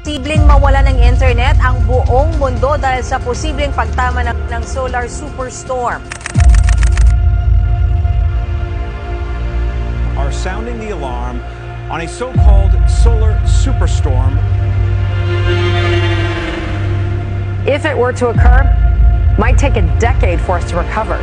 Posibleng mawala ng internet ang buong mundo dahil sa posibleng pagtama ng solar superstorm. Are sounding the alarm on a so-called solar superstorm. If it were to occur, it might take a decade for us to recover.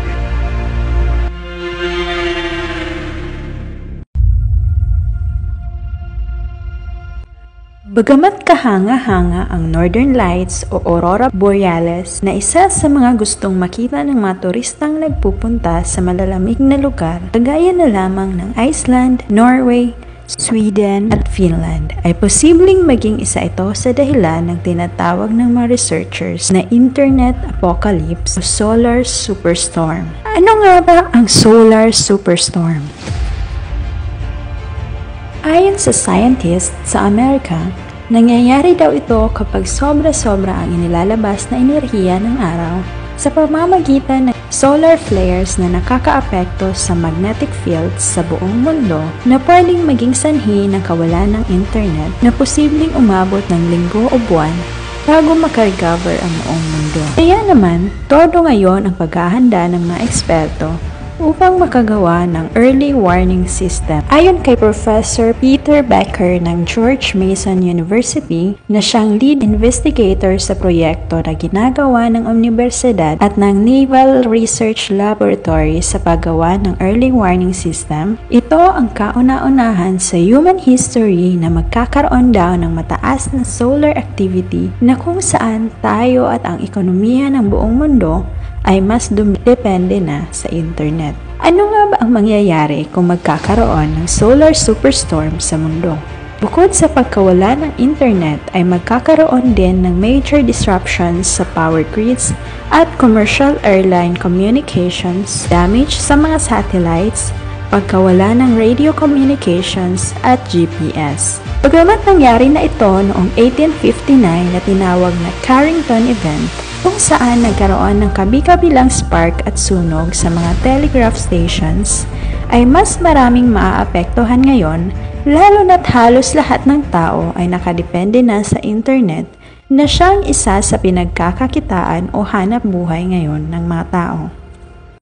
Bagamat kahanga-hanga ang Northern Lights o Aurora Borealis na isa sa mga gustong makita ng mga turistang nagpupunta sa malalamig na lugar, kagaya na lamang ng Iceland, Norway, Sweden at Finland, ay posibleng maging isa ito sa dahilan ng tinatawag ng mga researchers na Internet Apocalypse o Solar Superstorm. Ano nga ba ang Solar Superstorm? Ayon sa scientists sa Amerika, nangyayari daw ito kapag sobra-sobra ang inilalabas na enerhiya ng araw sa pamamagitan ng solar flares na nakakaapekto sa magnetic fields sa buong mundo na pwedeng maging sanhi ng kawalan ng internet na posibleng umabot ng linggo o buwan bago makarecover ang buong mundo. Kaya naman, todo ngayon ang paghahanda ng mga eksperto upang makagawa ng early warning system. Ayon kay Professor Peter Becker ng George Mason University na siyang lead investigator sa proyekto na ginagawa ng Universidad at ng Naval Research Laboratory sa paggawa ng early warning system, ito ang kauna-unahan sa human history na magkakaroon daw ng mataas na solar activity na kung saan tayo at ang ekonomiya ng buong mundo ay mas depende na sa internet. Ano nga ba ang mangyayari kung magkakaroon ng solar superstorm sa mundo? Bukod sa pagkawala ng internet ay magkakaroon din ng major disruptions sa power grids at commercial airline communications, damage sa mga satellites, pagkawala ng radio communications at GPS. Bagamat nangyari na ito noong 1859 na tinawag na Carrington Event, kung saan nagkaroon ng kabi-kabilang spark at sunog sa mga telegraph stations, ay mas maraming maaapektuhan ngayon, lalo na't halos lahat ng tao ay nakadepende na sa internet na siyang isa sa pinagkakakitaan o hanap buhay ngayon ng mga tao.